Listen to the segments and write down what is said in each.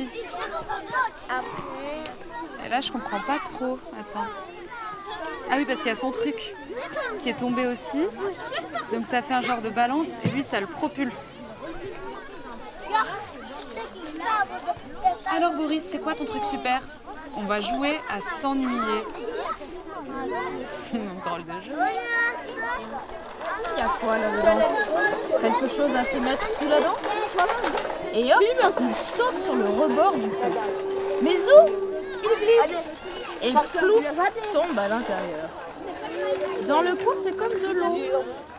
aussi. Et là, je comprends pas trop. Attends. Ah oui, parce qu'il y a son truc qui est tombé aussi. Donc ça fait un genre de balance et lui, ça le propulse. Alors Boris, c'est quoi ton truc super? On va jouer à s'ennuyer. Drôle de jeu. Il y a quoi là-dedans? Quelque chose à se mettre sous la dent? Et hop, il saute sur le rebord du pot. Mais où? Il glisse. Et plouf, tombe à l'intérieur. Dans le pot, c'est comme de l'eau.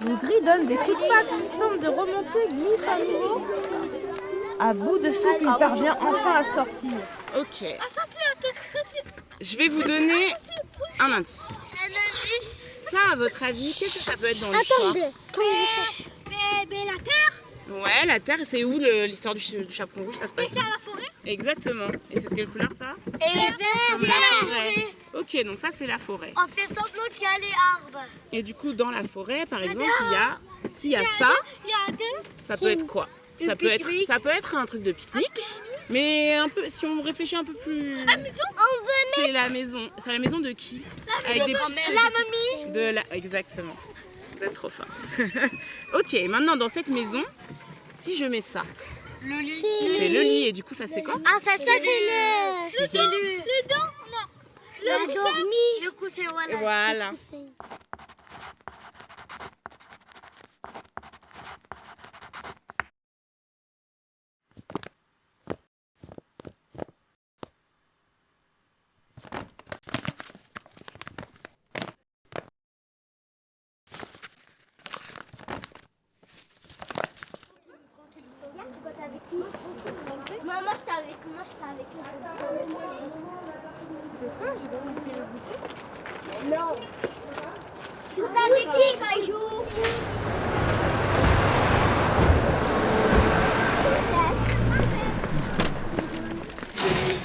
Le gris donne des coups de patte, tente de remonter, glisse à nouveau. À bout de souffle, il parvient enfin à sortir. Ok. Ah, ça c'est un truc, ça c'est... Je vais vous donner un indice. Un indice. Ça, à votre avis, qu'est-ce que ça peut être dans l'histoire? Mais la terre, Ouais, la Terre, c'est où l'histoire du chaperon rouge? Ça se passe c'est à la forêt. Exactement. Et c'est de quelle couleur ça? Et C'est la forêt. Ok, donc ça c'est la forêt. on fait semblant qu'il y a les arbres. Et du coup, dans la forêt, par exemple, s'il y a ça, Il y a deux. ça peut être quoi? Ça peut être un truc de pique-nique, mais un peu, si on réfléchit un peu plus, La maison, on veut c'est la maison. C'est la maison de qui? Avec des petites choses. la mamie. De la, exactement. Vous êtes trop fort. Ok, maintenant dans cette maison, si je mets ça, Le lit. c'est le lit et du coup ça c'est quoi? Ah, ça c'est le... C'est le dent, non. Le dormi. Le coussin, voilà. Voilà. Maman, j'étais avec moi, Pourquoi j'ai pas compris le goûter? Non. Tu t'es avec qui, Caillou?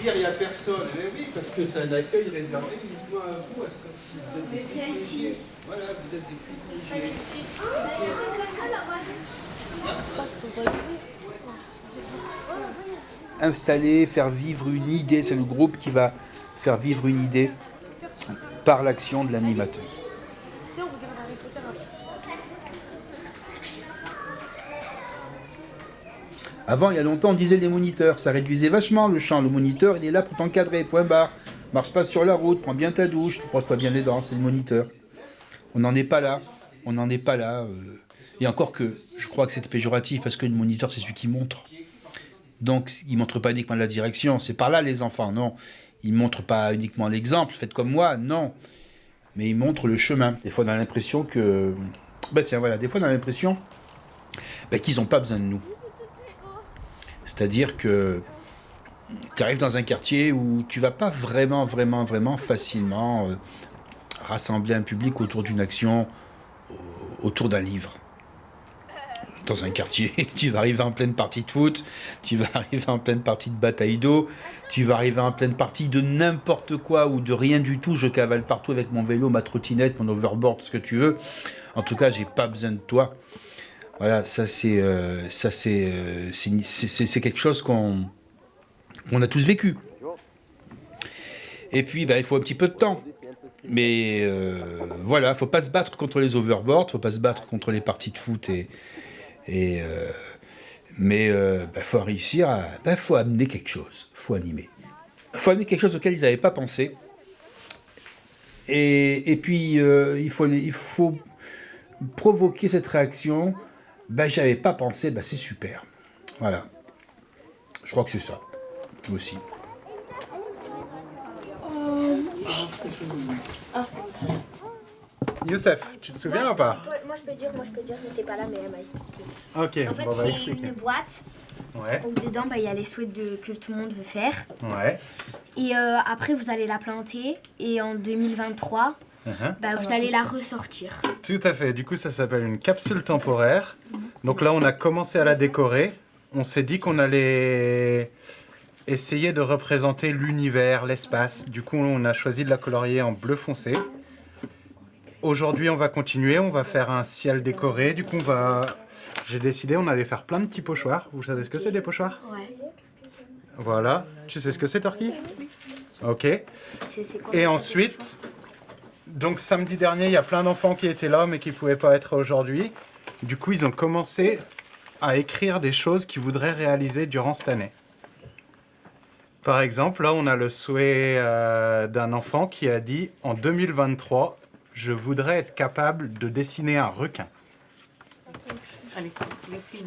Dire il n'y a personne, mais oui, parce que c'est un accueil réservé uniquement à vous, c'est comme si vous êtes des privilégiés. Voilà, vous êtes des privilégiés. Installer, faire vivre une idée, c'est le groupe qui va faire vivre une idée par l'action de l'animateur. Avant, il y a longtemps, on disait les moniteurs, ça réduisait vachement le champ. Le moniteur, il est là pour t'encadrer, point barre. Marche pas sur la route, prends bien ta douche, tu brosses pas bien les dents, c'est le moniteur. On n'en est pas là, on n'en est pas là. Et encore que, je crois que c'est péjoratif, parce que le moniteur, c'est celui qui montre. Donc, il montre pas uniquement la direction, c'est par là les enfants, non. Il montre pas uniquement l'exemple, faites comme moi, non. Mais il montre le chemin. Des fois, on a l'impression que... des fois, on a l'impression qu'ils n'ont pas besoin de nous. C'est-à-dire que tu arrives dans un quartier où tu vas pas vraiment facilement rassembler un public autour d'une action, autour d'un livre. Dans un quartier, tu vas arriver en pleine partie de foot, tu vas arriver en pleine partie de bataille d'eau, tu vas arriver en pleine partie de n'importe quoi ou de rien du tout. Je cavale partout avec mon vélo, ma trottinette, mon overboard, ce que tu veux. En tout cas, j'ai pas besoin de toi. Voilà, ça c'est quelque chose qu'on a tous vécu. Et puis, il faut un petit peu de temps. Mais voilà, faut pas se battre contre les overboards, faut pas se battre contre les parties de foot mais faut réussir à, faut amener quelque chose, faut animer. Faut amener quelque chose auquel ils n'avaient pas pensé. Et puis, il faut provoquer cette réaction. J'avais pas pensé, c'est super. Voilà. Je crois que c'est ça, aussi. Youssef, tu te souviens ou pas? Moi je peux dire, j'étais pas là, mais elle m'a expliqué. Ok, En fait, on va c'est expliquer. une boîte. Ouais, Donc dedans, il y a les souhaits que tout le monde veut faire. ouais. Et après, vous allez la planter. Et en 2023, vous allez la ressortir. Tout à fait, du coup ça s'appelle une capsule temporaire. Donc là on a commencé à la décorer. On s'est dit qu'on allait essayer de représenter l'univers, l'espace. Du coup on a choisi de la colorier en bleu foncé. Aujourd'hui on va continuer, on va faire un ciel décoré. Du coup j'ai décidé on allait faire plein de petits pochoirs. Vous savez ce que c'est des pochoirs? Ouais. Voilà. Tu sais ce que c'est, Turkey? Ok. C'est quoi, Et ça, ensuite, donc samedi dernier, il y a plein d'enfants qui étaient là, mais qui ne pouvaient pas être aujourd'hui. Du coup, ils ont commencé à écrire des choses qu'ils voudraient réaliser durant cette année. Par exemple, là, on a le souhait d'un enfant qui a dit « En 2023, je voudrais être capable de dessiner un requin. » Allez, dessine.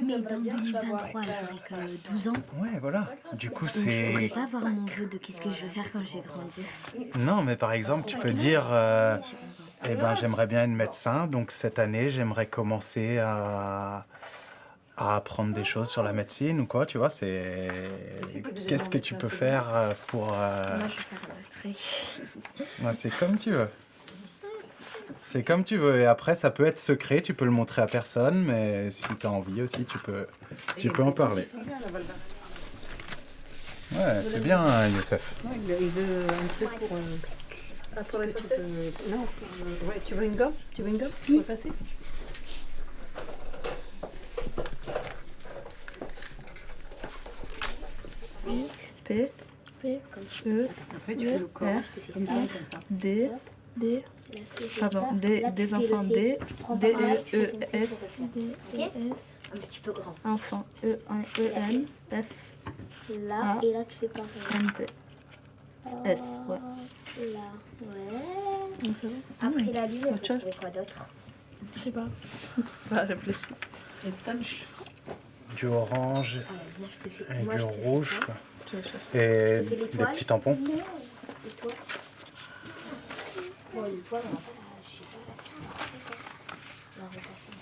Mais dans 2023, j'aurai que 12 ans. Ouais, voilà. Du coup, Donc je pourrais c'est... pas avoir mon vœu de qu'est-ce que je veux faire quand je vais grandir. Non, mais par exemple, tu peux dire eh ben, j'aimerais bien être médecin, donc cette année, j'aimerais commencer à apprendre des choses sur la médecine ou quoi, tu vois, c'est... Qu'est-ce que tu peux faire pour... Moi, je vais faire un truc. Ouais, c'est comme tu veux. C'est comme tu veux. Et après, ça peut être secret, tu peux le montrer à personne, mais si tu as envie aussi, tu peux en parler. Ouais, c'est bien, Youssef. Non, il veut un truc pour... pour effacer Non, ouais, tu veux une gomme? Tu veux une gomme pour effacer? P, E, Après, tu fais le corps. R, Comme ça, comme ça. D, pardon, des enfants, D, D, E, S, Un petit peu grand. enfant, E, N, F, Là, et là, tu fais pareil. N, T, S, ouais. Là, ouais. Donc ça va. Après la ligne, on Autre peut chose trouver quoi d'autre? Je sais pas. Bah, réfléchis. Et Sanch. Du orange Viens, je te fais. et Moi, du je te fais rouge, ça. quoi. Tu vas chercher. Et Je te fais des l'étoile. petits tampons. Et toi? Bon, l'étoile, on va pas la... Je sais pas la faire. On va repasser.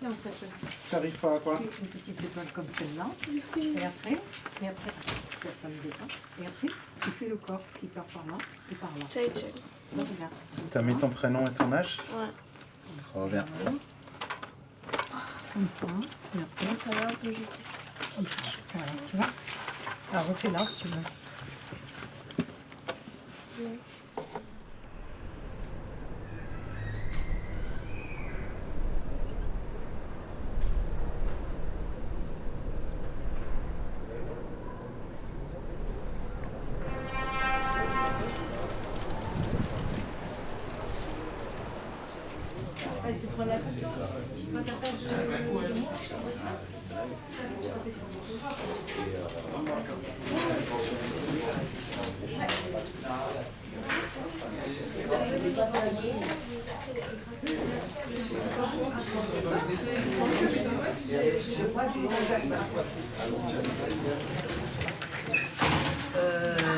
Non, ça se fait. T'arrives pas à quoi? Une petite étoile comme celle-là. Et après, ça me détend. Et après, tu fais le corps qui part par là et par là. Donc, regarde. T'as mis ton prénom et ton âge? Ouais. Trop bien. Comme ça. Et après, Ça va un peu jeter. comme ça. Voilà, tu vois. Alors, refais-la si tu veux.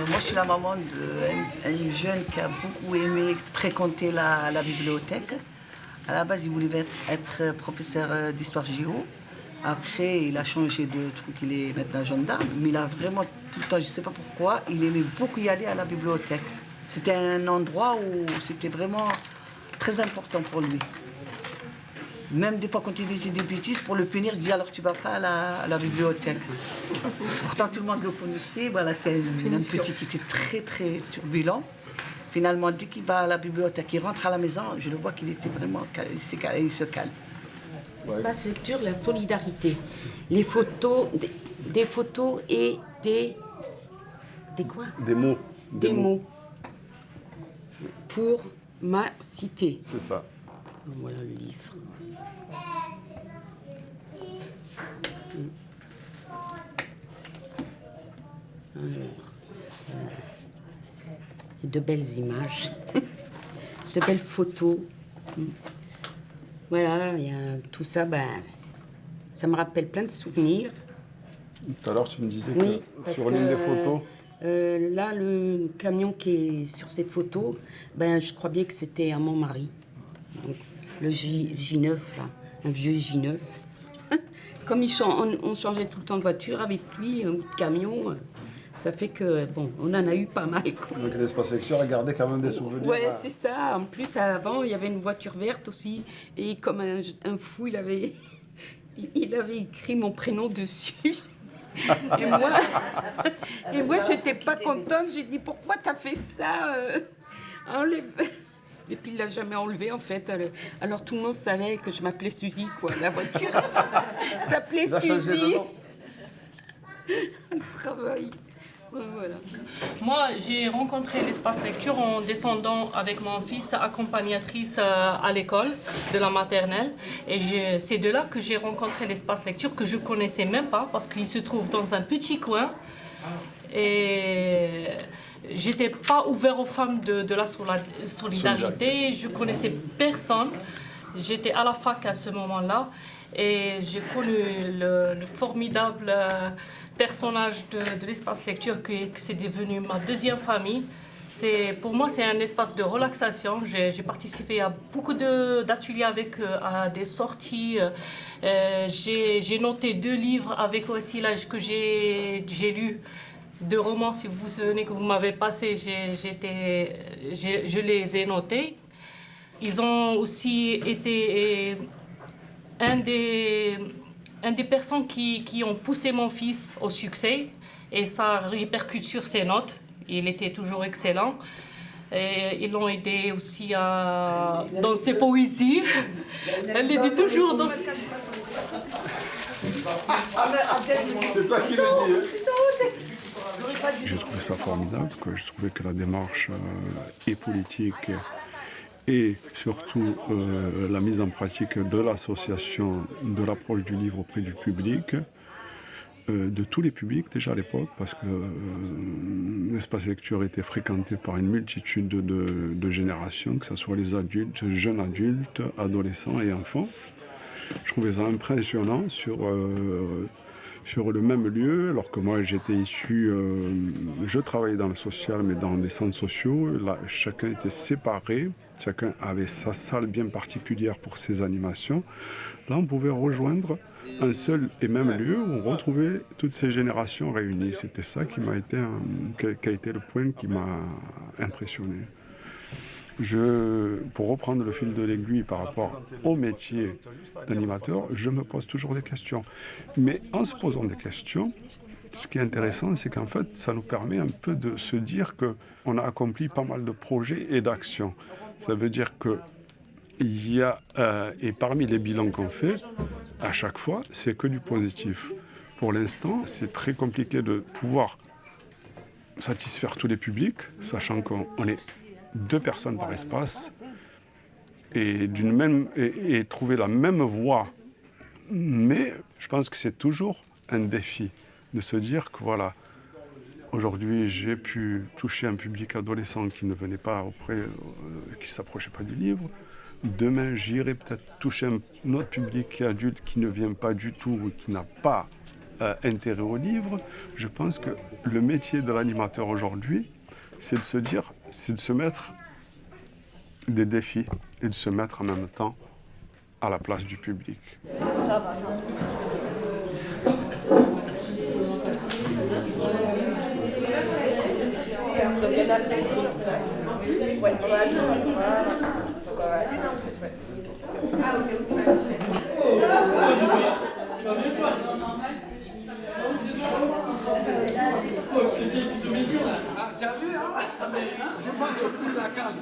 Moi, je suis la maman d'un jeune qui a beaucoup aimé fréquenter la bibliothèque. À la base, il voulait être professeur d'histoire géo. Après, il a changé de truc, il est maintenant gendarme. Mais il a vraiment tout le temps, je ne sais pas pourquoi, il aimait beaucoup y aller à la bibliothèque. C'était un endroit où c'était vraiment très important pour lui. Même des fois, quand il disait des bêtises, pour le punir, je dis alors tu vas pas à la bibliothèque. Pourtant, tout le monde le connaissait. Voilà, c'est un petit qui était très, très turbulent. Finalement, dès qu'il va à la bibliothèque, il rentre à la maison, je le vois qu'il était vraiment il se calme. Espace lecture, la solidarité. Les photos, des photos et des quoi? Des mots. Des mots. Pour ma cité. C'est ça. Voilà le livre. Alors, de belles images, de belles photos. Voilà, il y a tout ça, ça me rappelle plein de souvenirs. Tout à l'heure, tu me disais Oui, que parce sur l'une des photos... là, le camion qui est sur cette photo, je crois bien que c'était à mon mari. Donc, le J9, là, un vieux J9. Comme on changeait tout le temps de voiture avec lui, un camion, ça fait que, on en a eu pas mal. Quoi. Donc l'espace lecture a gardé quand même des souvenirs. Ouais, c'est ça. En plus, avant, il y avait une voiture verte aussi. Et comme un fou, il avait écrit mon prénom dessus. Et moi, j'étais pas contente. J'ai dit, pourquoi t'as fait ça enlève. Et puis, il l'a jamais enlevé, en fait. Alors, tout le monde savait que je m'appelais Suzy, quoi. La voiture s'appelait Suzy. le travail. Voilà. Moi, j'ai rencontré l'espace lecture en descendant avec mon fils accompagnatrice à l'école de la maternelle. Et c'est de là que j'ai rencontré l'espace lecture que je ne connaissais même pas parce qu'il se trouve dans un petit coin. Et j'étais pas ouvert aux femmes de la solidarité. Je connaissais personne. J'étais à la fac à ce moment-là. Et j'ai connu le formidable personnage de l'espace lecture que c'est devenu ma deuxième famille. Pour moi, c'est un espace de relaxation. J'ai participé à beaucoup d'ateliers avec eux, à des sorties. J'ai noté 2 livres avec aussi l'âge que j'ai lu. 2 romans, si vous vous souvenez, que vous m'avez passé, je les ai notés. Ils ont aussi été un des personnes qui ont poussé mon fils au succès et ça répercute sur ses notes. Il était toujours excellent. Et ils l'ont aidé aussi dans ses poésies. Elle l'aidait toujours dans... C'est toi qui le dis. J'ai trouvé ça formidable, quoi. Je trouvais que la démarche est politique et surtout la mise en pratique de l'association, de l'approche du livre auprès du public, de tous les publics déjà à l'époque, parce que l'espace lecture était fréquenté par une multitude de générations, que ce soit les adultes, jeunes adultes, adolescents et enfants. Je trouvais ça impressionnant sur le même lieu, alors que moi j'étais issu, je travaillais dans le social, mais dans des centres sociaux. Là, chacun était séparé, chacun avait sa salle bien particulière pour ses animations. Là, on pouvait rejoindre un seul et même lieu où on retrouvait toutes ces générations réunies. C'était ça qui a été le point qui m'a impressionné. Pour reprendre le fil de l'aiguille par rapport au métier d'animateur, je me pose toujours des questions. Mais en se posant des questions, ce qui est intéressant, c'est qu'en fait, ça nous permet un peu de se dire qu'on a accompli pas mal de projets et d'actions. Ça veut dire qu'il y a, et parmi les bilans qu'on fait, à chaque fois, c'est que du positif. Pour l'instant, c'est très compliqué de pouvoir satisfaire tous les publics, sachant qu'on est 2 personnes par espace et trouver la même voie. Mais je pense que c'est toujours un défi de se dire que voilà, aujourd'hui j'ai pu toucher un public adolescent qui ne venait pas qui ne s'approchait pas du livre. Demain, j'irai peut-être toucher un autre public adulte qui ne vient pas du tout ou qui n'a pas intérêt au livre. Je pense que le métier de l'animateur aujourd'hui, c'est de se mettre des défis et de se mettre en même temps à la place du public. Tu as vu, hein? J'ai pas compris la cam. Tu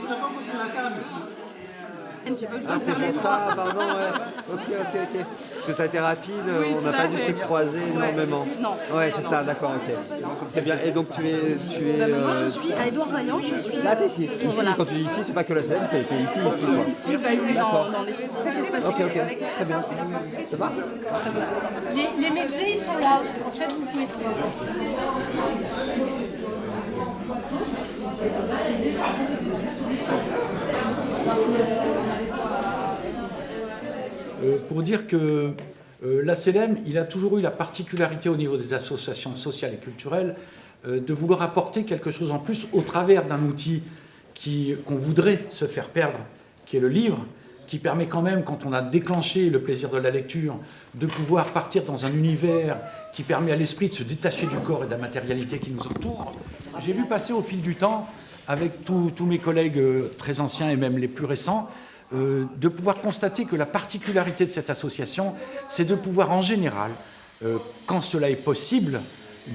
n'as pas compris la cam. C'est pour ça, pardon, ouais. Ok. Parce que ça a été rapide, on n'a pas dû se croiser énormément. Non. Ouais, c'est ça, d'accord, ok. C'est bien. Et donc tu es. Moi je suis à Édouard Vaillant, je suis. Là, t'es ici. Ici, Voilà. quand tu dis ici, c'est pas que la scène, c'est ici. Ici, basé dans cet espace. Ok, très bien. Ça va? Les médecins, ils sont là. En fait, vous pouvez se voir. Pour dire que l'ACLM, il a toujours eu la particularité au niveau des associations sociales et culturelles de vouloir apporter quelque chose en plus au travers d'un outil qu'on voudrait se faire perdre, qui est le livre, qui permet quand même, quand on a déclenché le plaisir de la lecture, de pouvoir partir dans un univers qui permet à l'esprit de se détacher du corps et de la matérialité qui nous entoure. J'ai vu passer au fil du temps, avec tous mes collègues très anciens et même les plus récents, de pouvoir constater que la particularité de cette association, c'est de pouvoir en général, quand cela est possible,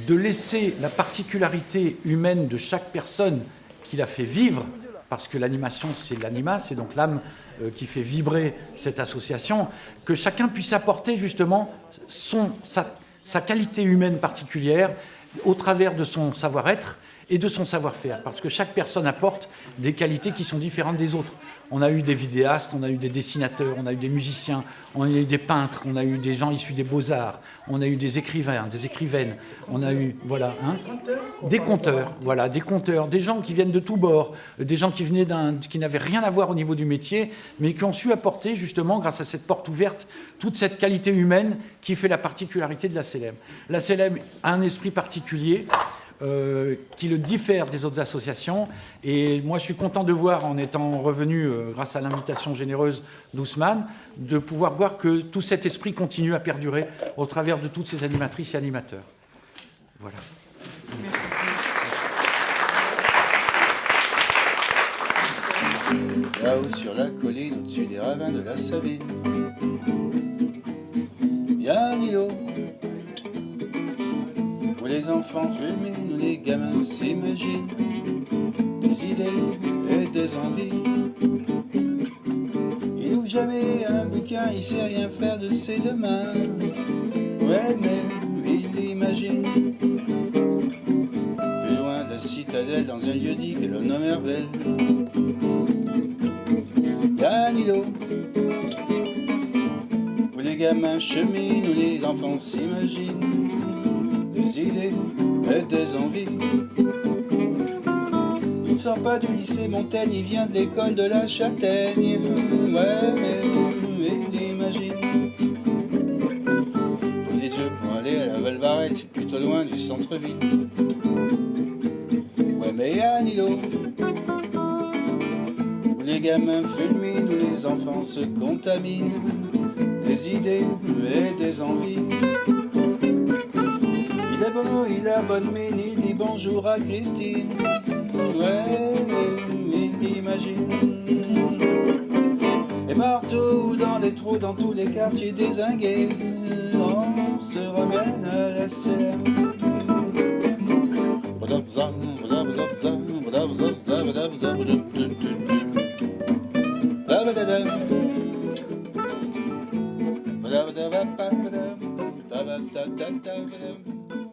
de laisser la particularité humaine de chaque personne qui la fait vivre, parce que l'animation c'est l'anima, c'est donc l'âme qui fait vibrer cette association, que chacun puisse apporter justement sa qualité humaine particulière au travers de son savoir-être et de son savoir-faire, parce que chaque personne apporte des qualités qui sont différentes des autres. On a eu des vidéastes, on a eu des dessinateurs, on a eu des musiciens, on a eu des peintres, on a eu des gens issus des beaux-arts, on a eu des écrivains, des écrivaines, on a eu, voilà, des conteurs, voilà, des conteurs, des gens qui viennent de tous bords, des gens qui venaient qui n'avaient rien à voir au niveau du métier, mais qui ont su apporter, justement, grâce à cette porte ouverte, toute cette qualité humaine qui fait la particularité de la CELEM. La CELEM a un esprit particulier, qui le diffère des autres associations. Et moi, je suis content de voir, en étant revenu, grâce à l'invitation généreuse d'Ousmane, de pouvoir voir que tout cet esprit continue à perdurer au travers de toutes ces animatrices et animateurs. Voilà. Là-haut sur la colline, au-dessus des ravins de la Sabine, il y a un îlot où les enfants fulminent, où les gamins s'imaginent des idées et des envies. Il n'ouvre jamais un bouquin, il sait rien faire de ses deux mains. Ouais, mais il imagine plus loin de la citadelle, dans un lieu dit que l'on nomme Herbel. Il y a un îlot où les gamins cheminent, où les enfants s'imaginent des idées et des envies. Il ne sort pas du lycée Montaigne, il vient de l'école de la Châtaigne. Ouais, mais il imagine. Il a les yeux pour aller à la Val-Barrette, c'est plutôt loin du centre-ville. Ouais, mais il y a un îlot où les gamins fulminent, où les enfants se contaminent des idées et des envies. Il est bon, il a bonne mine, il dit bonjour à Christine. Ouais, il imagine. Et partout dans les trous, dans tous les quartiers dézingués, on se ramène à la CELEM. Da